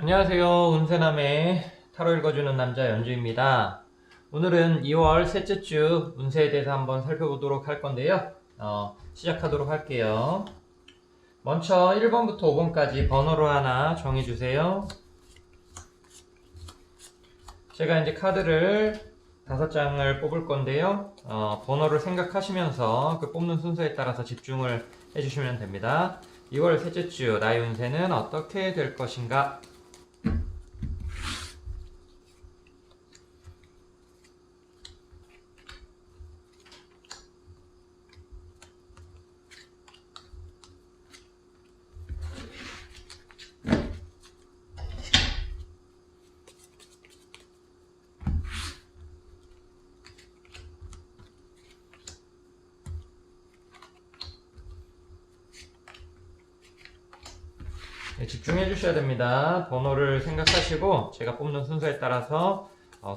안녕하세요. 운세남의 타로 읽어주는 남자 연주입니다. 오늘은 2월 셋째 주 운세에 대해서 한번 살펴보도록 할 건데요. 시작하도록 할게요. 먼저 1번부터 5번까지 번호로 하나 정해주세요. 제가 이제 카드를 5장을 뽑을 건데요. 번호를 생각하시면서 그 뽑는 순서에 따라서 집중을 해주시면 됩니다. 2월 셋째 주 나의 운세는 어떻게 될 것인가? 네, 집중해 주셔야 됩니다. 번호를 생각하시고 제가 뽑는 순서에 따라서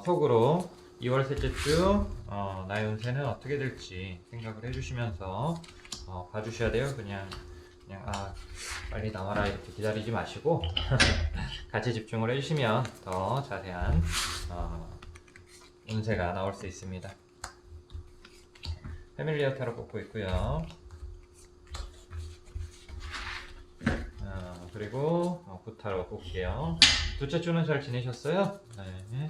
속으로 2월 셋째 주 나의 운세는 어떻게 될지 생각을 해주시면서 봐주셔야 돼요. 그냥 빨리 나와라 이렇게 기다리지 마시고 같이 집중을 해주시면 더 자세한 운세가 나올 수 있습니다. 패밀리어 타로 뽑고 있고요. 그리고 굿타로 뽑을게요. 둘째 주는 잘 지내셨어요? 네.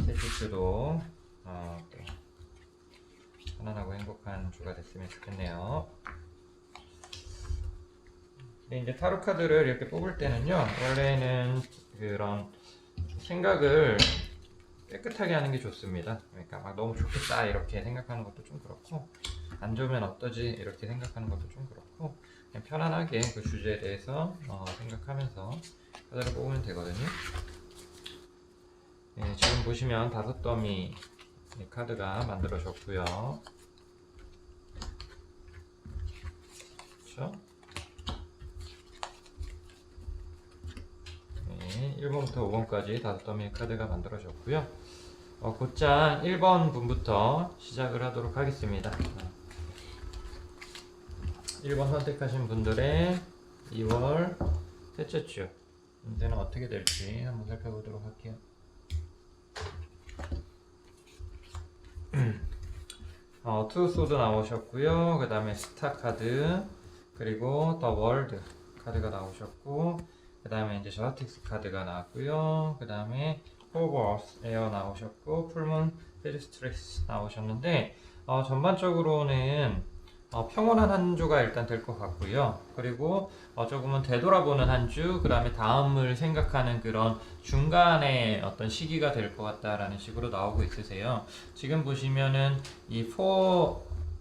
셋째 주도 또 편안하고 행복한 주가 됐으면 좋겠네요. 근데 이제 타로 카드를 이렇게 뽑을 때는요, 원래는 그런 생각을 깨끗하게 하는 게 좋습니다. 그러니까 막 너무 좋겠다 이렇게 생각하는 것도 좀 그렇고, 안 좋으면 어떠지 이렇게 생각하는 것도 좀 그렇고, 그냥 편안하게 그 주제에 대해서 생각하면서 카드를 뽑으면 되거든요. 네, 지금 보시면 5더미 카드가 만들어졌고요. 그렇죠? 네, 1번부터 5번까지 5더미의 카드가 만들어졌고요. 곧장 1번 분부터 시작을 하도록 하겠습니다. 1번 선택하신 분들의 2월 셋째 주 운세는 어떻게 될지 한번 살펴보도록 할게요. 투 소드 나오셨고요. 그 다음에 스타 카드, 그리고 더 월드 카드가 나오셨고, 그 다음에 이제 저스틱스 카드가 나왔고요. 그 다음에 호버스 에어 나오셨고, 풀문 페리스트레스 나오셨는데, 전반적으로는 평온한 한 주가 일단 될 것 같고요. 그리고 조금은 되돌아보는 한 주, 그 다음에 다음을 생각하는 그런 중간의 어떤 시기가 될 것 같다라는 식으로 나오고 있으세요. 지금 보시면은 이 4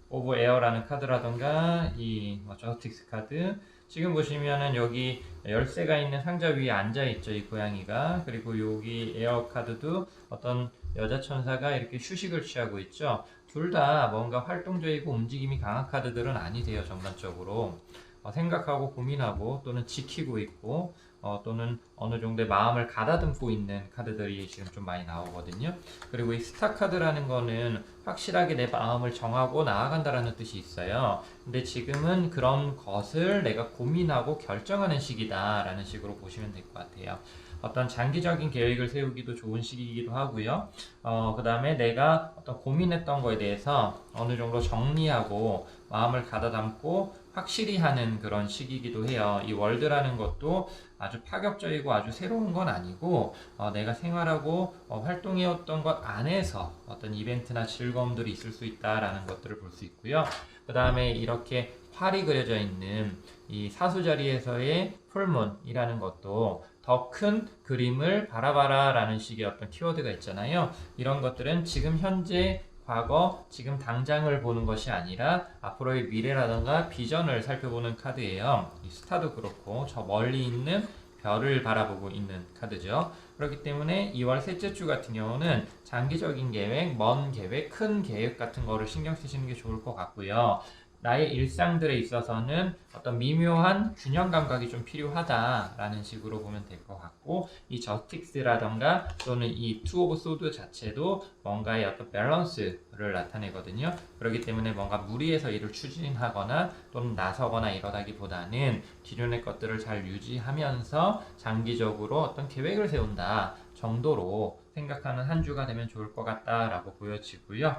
오브 에어라는 카드라던가 이 저스틱스 카드, 지금 보시면은 여기 열쇠가 있는 상자 위에 앉아 있죠, 이 고양이가. 그리고 여기 에어 카드도 어떤 여자 천사가 이렇게 휴식을 취하고 있죠. 둘 다 뭔가 활동적이고 움직임이 강한 카드들은 아니세요. 전반적으로 생각하고 고민하고 또는 지키고 있고 또는 어느 정도의 마음을 가다듬고 있는 카드들이 지금 좀 많이 나오거든요. 그리고 이 스타 카드라는 거는 확실하게 내 마음을 정하고 나아간다라는 뜻이 있어요. 근데 지금은 그런 것을 내가 고민하고 결정하는 시기다라는 식으로 보시면 될 것 같아요. 어떤 장기적인 계획을 세우기도 좋은 시기이기도 하고요. 그 다음에 내가 어떤 고민했던 거에 대해서 어느 정도 정리하고 마음을 가다듬고 확실히 하는 그런 시기이기도 해요. 이 월드라는 것도 아주 파격적이고 아주 새로운 건 아니고 내가 생활하고 활동해왔던 것 안에서 어떤 이벤트나 즐거움들이 있을 수 있다라는 것들을 볼 수 있고요. 그 다음에 이렇게 활이 그려져 있는 이 사수자리에서의 풀문이라는 것도 더 큰 그림을 바라봐라 라는 식의 어떤 키워드가 있잖아요. 이런 것들은 지금 현재 과거, 지금 당장을 보는 것이 아니라 앞으로의 미래라던가 비전을 살펴보는 카드예요. 이 스타도 그렇고 저 멀리 있는 별을 바라보고 있는 카드죠. 그렇기 때문에 2월 셋째 주 같은 경우는 장기적인 계획, 먼 계획, 큰 계획 같은 거를 신경 쓰시는 게 좋을 것 같고요. 나의 일상들에 있어서는 어떤 미묘한 균형 감각이 좀 필요하다라는 식으로 보면 될 것 같고, 이 저스틱스라던가 또는 이 투 오브 소드 자체도 뭔가의 어떤 밸런스를 나타내거든요. 그렇기 때문에 뭔가 무리해서 일을 추진하거나 또는 나서거나 이러다기보다는 기존의 것들을 잘 유지하면서 장기적으로 어떤 계획을 세운다 정도로 생각하는 한 주가 되면 좋을 것 같다라고 보여지고요.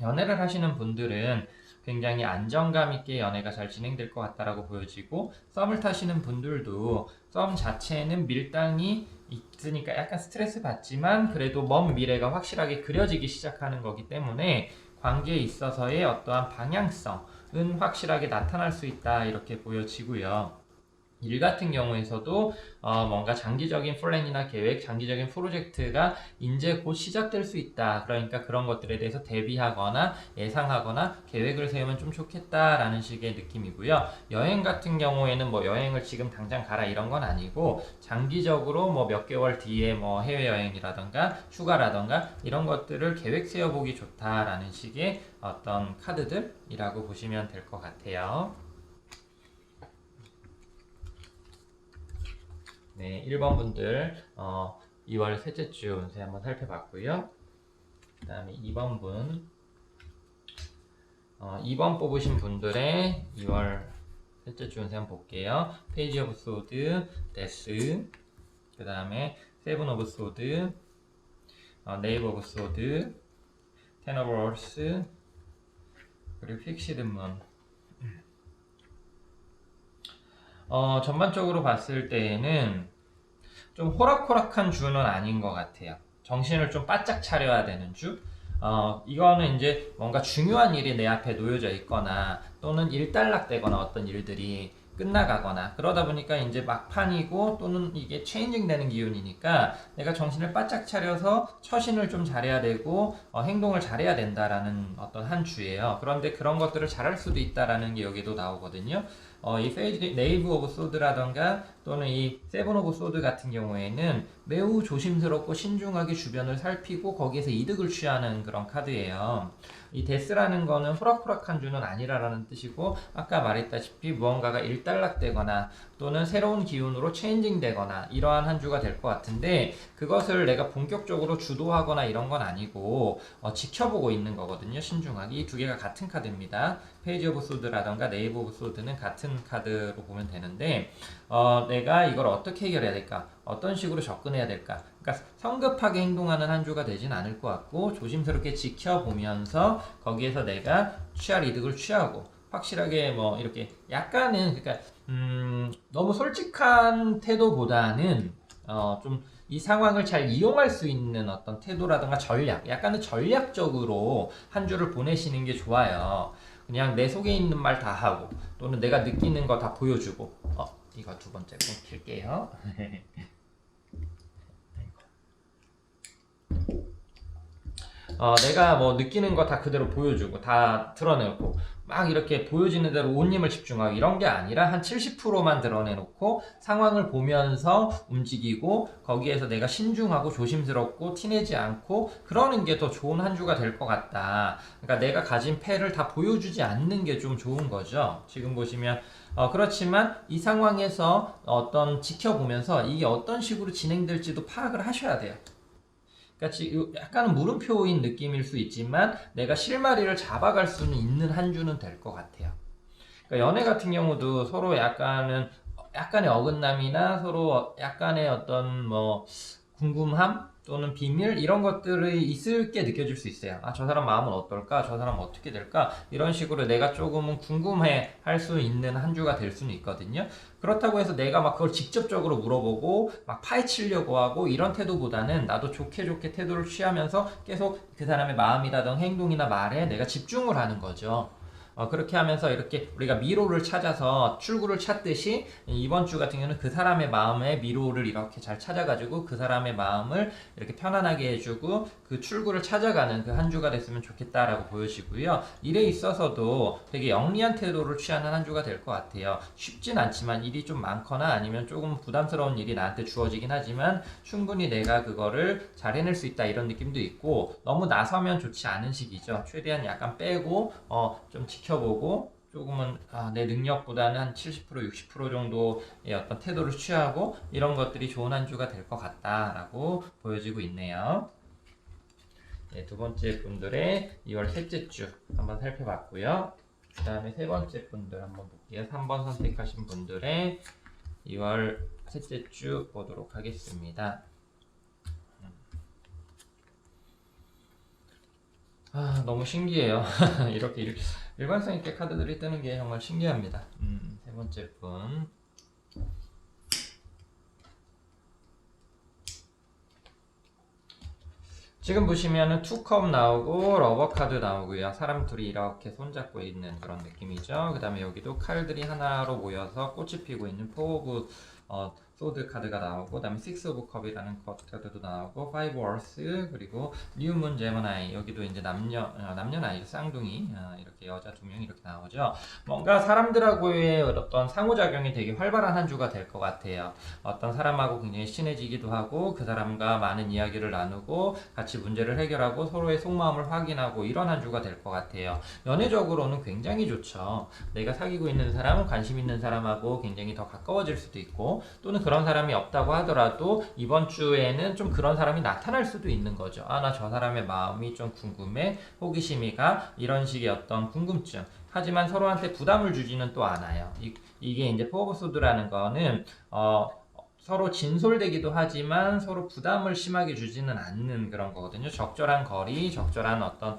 연애를 하시는 분들은 굉장히 안정감 있게 연애가 잘 진행될 것 같다라고 보여지고, 썸을 타시는 분들도 썸 자체는 밀당이 있으니까 약간 스트레스 받지만 그래도 먼 미래가 확실하게 그려지기 시작하는 거기 때문에 관계에 있어서의 어떠한 방향성은 확실하게 나타날 수 있다 이렇게 보여지고요. 일 같은 경우에서도 뭔가 장기적인 플랜이나 계획, 장기적인 프로젝트가 이제 곧 시작될 수 있다. 그러니까 그런 것들에 대해서 대비하거나 예상하거나 계획을 세우면 좀 좋겠다라는 식의 느낌이고요. 여행 같은 경우에는 뭐 여행을 지금 당장 가라 이런 건 아니고 장기적으로 뭐 몇 개월 뒤에 뭐 해외여행이라던가 휴가라던가 이런 것들을 계획 세워보기 좋다라는 식의 어떤 카드들이라고 보시면 될 것 같아요. 네, 1번 분들 2월 셋째 주 운세 한번 살펴봤고요. 그 다음에 2번 분 2번 뽑으신 분들의 2월 셋째 주 운세 한번 볼게요. 페이지 오브 소드, 데스, 그 다음에 세븐 오브 소드, 네이브 오브 소드, 텐 오브 월스, 그리고 픽시드 문. 전반적으로 봤을 때에는 좀 호락호락한 주는 아닌 것 같아요. 정신을 좀 바짝 차려야 되는 주. 이거는 이제 뭔가 중요한 일이 내 앞에 놓여져 있거나 또는 일단락되거나 어떤 일들이 끝나가거나 그러다 보니까 이제 막판이고 또는 이게 체인징 되는 기운이니까 내가 정신을 바짝 차려서 처신을 좀 잘해야 되고 행동을 잘해야 된다라는 어떤 한 주예요. 그런데 그런 것들을 잘할 수도 있다라는 게 여기도 나오거든요. 이 네이브 오브 소드라던가 또는 이 세븐 오브 소드 같은 경우에는 매우 조심스럽고 신중하게 주변을 살피고 거기에서 이득을 취하는 그런 카드예요. 이 데스라는 거는 호락호락한 주는 아니라라는 뜻이고, 아까 말했다시피 무언가가 일단락되거나 또는 새로운 기운으로 체인징 되거나 이러한 한 주가 될 것 같은데, 그것을 내가 본격적으로 주도하거나 이런 건 아니고 지켜보고 있는 거거든요. 신중하게. 이 두 개가 같은 카드입니다. 페이지 오브 소드라던가 네이버 오브 소드는 같은 카드로 보면 되는데, 내가 이걸 어떻게 해결해야 될까? 어떤 식으로 접근해야 될까? 그러니까 성급하게 행동하는 한 주가 되진 않을 것 같고, 조심스럽게 지켜보면서 거기에서 내가 취할 이득을 취하고, 확실하게 뭐 이렇게 약간은 그러니까 너무 솔직한 태도보다는 좀 이 상황을 잘 이용할 수 있는 어떤 태도라든가 전략, 약간은 전략적으로 한 주를 보내시는 게 좋아요. 그냥 내 속에 있는 말 다 하고 또는 내가 느끼는 거 다 보여주고. 이거 두 번째 꼭 킬게요. 내가 뭐 느끼는 거 다 그대로 보여주고 다 드러내고 막 이렇게 보여지는 대로 온 힘을 집중하고 이런 게 아니라 한 70%만 드러내놓고 상황을 보면서 움직이고 거기에서 내가 신중하고 조심스럽고 티내지 않고 그러는 게 더 좋은 한 주가 될 것 같다. 그러니까 내가 가진 패를 다 보여주지 않는 게 좀 좋은 거죠. 지금 보시면 그렇지만 이 상황에서 어떤 지켜보면서 이게 어떤 식으로 진행될지도 파악을 하셔야 돼요. 그러니까 약간은 물음표인 느낌일 수 있지만 내가 실마리를 잡아갈 수는 있는 한 주는 될 것 같아요. 그러니까 연애 같은 경우도 서로 약간의 어긋남이나 서로 약간의 어떤 뭐 궁금함 또는 비밀 이런 것들이 있을 게 느껴질 수 있어요. 저 사람 마음은 어떨까? 저 사람 어떻게 될까? 이런 식으로 내가 조금은 궁금해 할 수 있는 한 주가 될 수는 있거든요. 그렇다고 해서 내가 막 그걸 직접적으로 물어보고 막 파헤치려고 하고 이런 태도보다는 나도 좋게 태도를 취하면서 계속 그 사람의 마음이라든 행동이나 말에 내가 집중을 하는 거죠. 그렇게 하면서 이렇게 우리가 미로를 찾아서 출구를 찾듯이 이번 주 같은 경우는 그 사람의 마음의 미로를 이렇게 잘 찾아가지고 그 사람의 마음을 이렇게 편안하게 해주고 그 출구를 찾아가는 그 한 주가 됐으면 좋겠다라고 보여지고요. 일에 있어서도 되게 영리한 태도를 취하는 한 주가 될 것 같아요. 쉽진 않지만 일이 좀 많거나 아니면 조금 부담스러운 일이 나한테 주어지긴 하지만 충분히 내가 그거를 잘 해낼 수 있다 이런 느낌도 있고, 너무 나서면 좋지 않은 시기죠. 최대한 약간 빼고 좀 지켜보고 조금은 내 능력보다는 한 70%, 60% 정도의 어떤 태도를 취하고 이런 것들이 좋은 한 주가 될 것 같다라고 보여지고 있네요. 네, 두 번째 분들의 2월 셋째 주 한번 살펴봤고요. 그 다음에 세 번째 분들 한번 볼게요. 3번 선택하신 분들의 2월 셋째 주 보도록 하겠습니다. 너무 신기해요. 이렇게 일관성 있게 카드들이 뜨는 게 정말 신기합니다. 세 번째 분. 지금 보시면은 투컵 나오고 러버 카드 나오고요. 사람 둘이 이렇게 손잡고 있는 그런 느낌이죠. 그 다음에 여기도 칼들이 하나로 모여서 꽃이 피고 있는 포 오브 소드 카드가 나오고, 그 다음에 6 오브 컵이라는 카드도 나오고, 5 월스, 그리고 뉴문 제머나이, 여기도 이제 남녀는 아니죠. 쌍둥이, 이렇게 여자 두 명 이렇게 나오죠. 뭔가 사람들하고의 어떤 상호작용이 되게 활발한 한 주가 될 것 같아요. 어떤 사람하고 굉장히 친해지기도 하고, 그 사람과 많은 이야기를 나누고, 같이 문제를 해결하고, 서로의 속마음을 확인하고, 이런 한 주가 될 것 같아요. 연애적으로는 굉장히 좋죠. 내가 사귀고 있는 사람, 관심 있는 사람하고 굉장히 더 가까워질 수도 있고, 또는 그런 사람이 없다고 하더라도 이번 주에는 좀 그런 사람이 나타날 수도 있는 거죠. 나 저 사람의 마음이 좀 궁금해, 호기심이 가, 이런 식의 어떤 궁금증. 하지만 서로한테 부담을 주지는 또 않아요. 이게 이제 포 오브 소드라는 거는 서로 진솔되기도 하지만 서로 부담을 심하게 주지는 않는 그런 거거든요. 적절한 거리, 적절한 어떤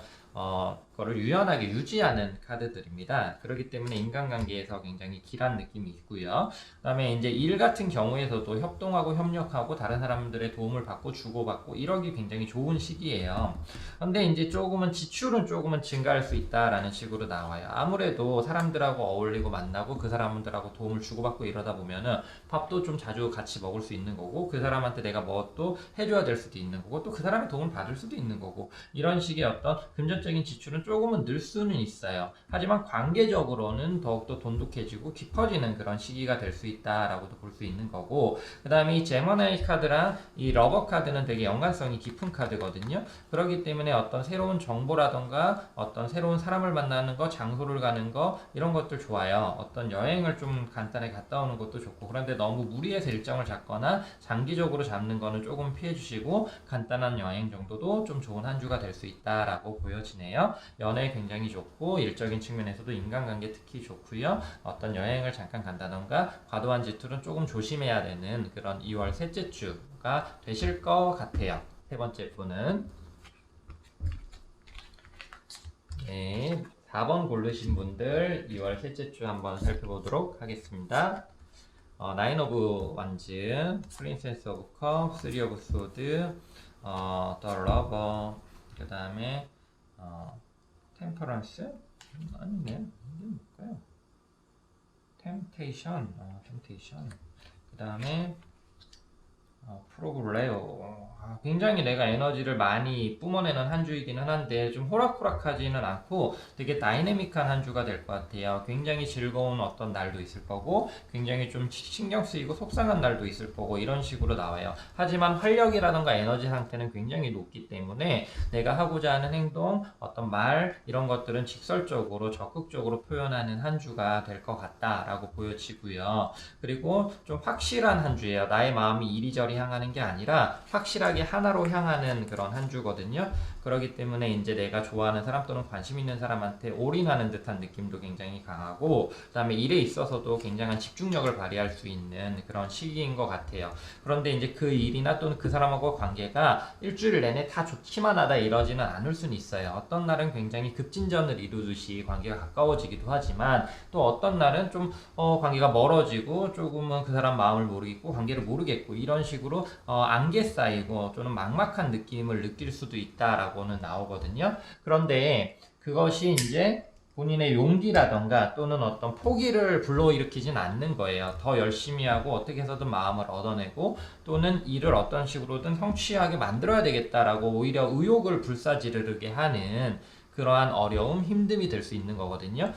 거를 유연하게 유지하는 카드들입니다. 그렇기 때문에 인간관계에서 굉장히 길한 느낌이 있고요. 그 다음에 이제 일 같은 경우에서도 협동하고 협력하고 다른 사람들의 도움을 받고 주고받고 이러기 굉장히 좋은 시기예요. 근데 이제 지출은 조금은 증가할 수 있다라는 식으로 나와요. 아무래도 사람들하고 어울리고 만나고 그 사람들하고 도움을 주고받고 이러다 보면은 밥도 좀 자주 같이 먹을 수 있는 거고, 그 사람한테 내가 뭐 또 해줘야 될 수도 있는 거고, 또 그 사람의 도움을 받을 수도 있는 거고, 이런 식의 어떤 금전적인 지출은 조금은 늘 수는 있어요. 하지만 관계적으로는 더욱더 돈독해지고 깊어지는 그런 시기가 될 수 있다라고도 볼 수 있는 거고, 그 다음에 이 제머나이 카드랑 이 러버 카드는 되게 연관성이 깊은 카드거든요. 그렇기 때문에 어떤 새로운 정보라던가 어떤 새로운 사람을 만나는 거, 장소를 가는 거, 이런 것들 좋아요. 어떤 여행을 좀 간단하게 갔다 오는 것도 좋고, 그런데 너무 무리해서 일정을 잡거나 장기적으로 잡는 거는 조금 피해 주시고, 간단한 여행 정도도 좀 좋은 한 주가 될 수 있다라고 보여지네요. 연애 굉장히 좋고, 일적인 측면에서도 인간관계 특히 좋고요. 어떤 여행을 잠깐 간다던가 과도한 지출은 조금 조심해야 되는 그런 2월 셋째 주가 되실 것 같아요. 세 번째 분은 4번 고르신 분들 2월 셋째 주 한번 살펴보도록 하겠습니다. 9 오브 완즈, 프린세스 오브 컵, 3 오브 소드, 더 러버, 그 다음에 템퍼런스? 아니네. 이게 뭘까요? 템테이션. 그 다음에 프로그레오. 굉장히 내가 에너지를 많이 뿜어내는 한 주이기는 한데 좀 호락호락하지는 않고 되게 다이내믹한 한 주가 될 것 같아요. 굉장히 즐거운 어떤 날도 있을 거고, 굉장히 좀 신경 쓰이고 속상한 날도 있을 거고, 이런 식으로 나와요. 하지만 활력이라던가 에너지 상태는 굉장히 높기 때문에 내가 하고자 하는 행동, 어떤 말, 이런 것들은 직설적으로 적극적으로 표현하는 한 주가 될 것 같다라고 보여지고요. 그리고 좀 확실한 한 주예요. 나의 마음이 이리저리 향하는 게 아니라 확실하게 하나로 향하는 그런 한 주거든요. 그렇기 때문에 이제 내가 좋아하는 사람 또는 관심 있는 사람한테 올인하는 듯한 느낌도 굉장히 강하고, 그 다음에 일에 있어서도 굉장한 집중력을 발휘할 수 있는 그런 시기인 것 같아요. 그런데 이제 그 일이나 또는 그 사람하고 관계가 일주일 내내 다 좋기만 하다 이러지는 않을 수는 있어요. 어떤 날은 굉장히 급진전을 이루듯이 관계가 가까워지기도 하지만, 또 어떤 날은 좀 관계가 멀어지고 조금은 그 사람 마음을 모르겠고 관계를 모르겠고, 이런 식으로 안개 쌓이고 또는 막막한 느낌을 느낄 수도 있다라고는 나오거든요. 그런데 그것이 이제 본인의 용기라던가 또는 어떤 포기를 불러일으키진 않는 거예요. 더 열심히 하고 어떻게 해서든 마음을 얻어내고, 또는 일을 어떤 식으로든 성취하게 만들어야 되겠다라고 오히려 의욕을 불사지르게 하는 그러한 어려움, 힘듦이 될 수 있는 거거든요.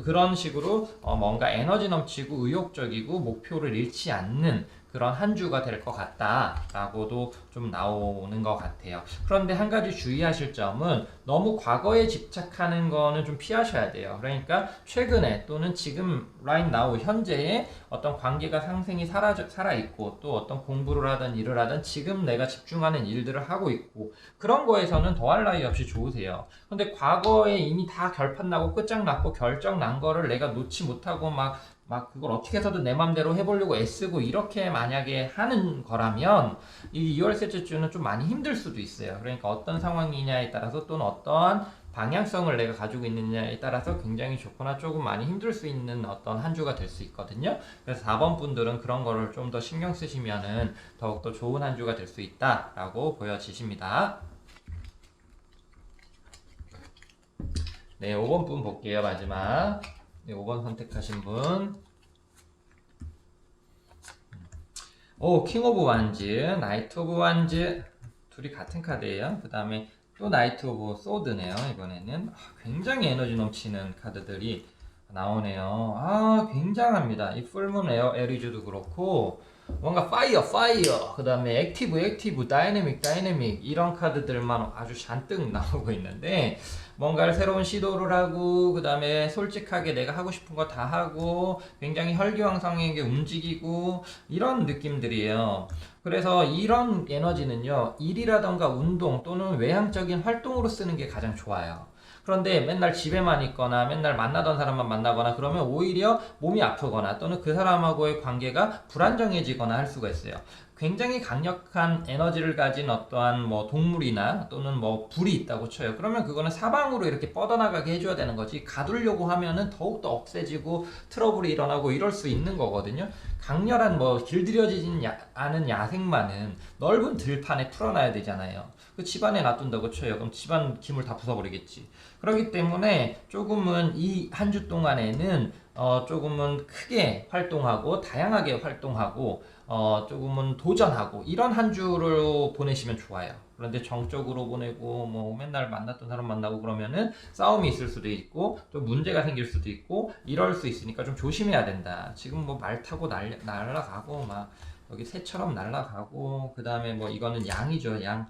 그런 식으로 뭔가 에너지 넘치고 의욕적이고 목표를 잃지 않는 그런 한 주가 될 것 같다라고도 좀 나오는 것 같아요. 그런데 한 가지 주의하실 점은 너무 과거에 집착하는 거는 좀 피하셔야 돼요. 그러니까 최근에 또는 지금 right now 현재의 어떤 관계가 상생이 살아있고 또 어떤 공부를 하든 일을 하든 지금 내가 집중하는 일들을 하고 있고 그런 거에서는 더할 나위 없이 좋으세요. 근데 과거에 이미 다 결판나고 끝장났고 결정난 거를 내가 놓지 못하고 막 그걸 어떻게 해서든 내 맘대로 해보려고 애쓰고 이렇게 만약에 하는 거라면 이 2월 셋째 주는 좀 많이 힘들 수도 있어요. 그러니까 어떤 상황이냐에 따라서 또는 어떠한 방향성을 내가 가지고 있느냐에 따라서 굉장히 좋거나 조금 많이 힘들 수 있는 어떤 한 주가 될 수 있거든요. 그래서 4번 분들은 그런 거를 좀 더 신경 쓰시면은 더욱더 좋은 한 주가 될 수 있다라고 보여지십니다. 네, 5번 분 볼게요. 마지막. 네, 5번 선택하신 분. 오, 킹 오브 완즈, 나이트 오브 완즈. 둘이 같은 카드예요. 그 다음에 또 나이트 오브 소드네요. 이번에는 굉장히 에너지 넘치는 카드들이 나오네요. 굉장합니다. 이 풀문 에리즈도 그렇고 뭔가 파이어 그 다음에 액티브 다이내믹 이런 카드들만 아주 잔뜩 나오고 있는데 뭔가를 새로운 시도를 하고 그 다음에 솔직하게 내가 하고 싶은 거 다 하고 굉장히 혈기왕성하게 움직이고 이런 느낌들이에요. 그래서 이런 에너지는요, 일이라던가 운동 또는 외향적인 활동으로 쓰는 게 가장 좋아요. 그런데 맨날 집에만 있거나 맨날 만나던 사람만 만나거나 그러면 오히려 몸이 아프거나 또는 그 사람하고의 관계가 불안정해지거나 할 수가 있어요. 굉장히 강력한 에너지를 가진 어떠한 뭐 동물이나 또는 뭐 불이 있다고 쳐요. 그러면 그거는 사방으로 이렇게 뻗어나가게 해줘야 되는 거지. 가두려고 하면은 더욱더 억세지고 트러블이 일어나고 이럴 수 있는 거거든요. 강렬한 뭐 길들여지진 않은 야생마는 넓은 들판에 풀어놔야 되잖아요. 그 집안에 놔둔다고 쳐요. 그럼 집안 기물 다 부숴버리겠지. 그렇기 때문에 조금은 이 한 주 동안에는 조금은 크게 활동하고 다양하게 활동하고 조금은 도전하고 이런 한 주를 보내시면 좋아요. 그런데 정적으로 보내고 뭐 맨날 만났던 사람 만나고 그러면은 싸움이 있을 수도 있고 또 문제가 생길 수도 있고 이럴 수 있으니까 좀 조심해야 된다. 지금 뭐 말 타고 날아가고 막 여기 새처럼 날아가고 그 다음에 뭐 이거는 양이죠. 양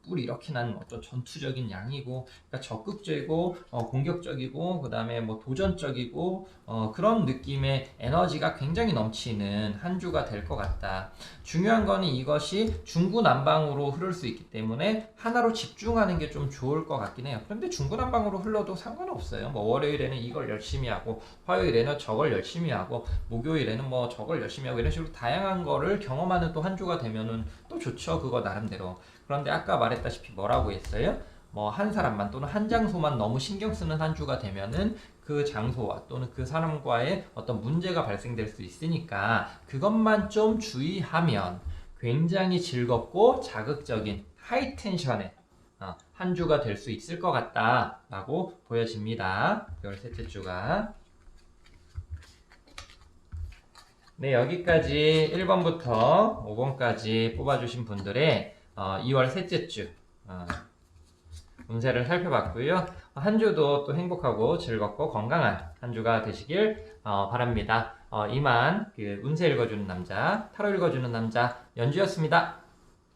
뿔 이렇게 난 어떤 전투적인 양이고 그러니까 적극적이고 공격적이고 그 다음에 뭐 도전적이고 그런 느낌의 에너지가 굉장히 넘치는 한 주가 될 것 같다. 중요한 거는 이것이 중구난방으로 흐를 수 있기 때문에 하나로 집중하는 게 좀 좋을 것 같긴 해요. 그런데 중구난방으로 흘러도 상관없어요. 뭐 월요일에는 이걸 열심히 하고 화요일에는 저걸 열심히 하고 목요일에는 뭐 저걸 열심히 하고 이런 식으로 다양한 거를 경험하는 또 한 주가 되면은 또 좋죠. 그거 나름대로. 그런데 아까 말했다시피 뭐라고 했어요? 뭐 한 사람만 또는 한 장소만 너무 신경 쓰는 한 주가 되면은 그 장소와 또는 그 사람과의 어떤 문제가 발생될 수 있으니까 그것만 좀 주의하면 굉장히 즐겁고 자극적인 하이텐션의 한 주가 될 수 있을 것 같다라고 보여집니다. 13째 주가. 네, 여기까지 1번부터 5번까지 뽑아주신 분들의 2월 셋째 주 운세를 살펴봤고요. 한 주도 또 행복하고 즐겁고 건강한 한 주가 되시길 바랍니다. 이만 그 운세 읽어주는 남자, 타로 읽어주는 남자 연주였습니다.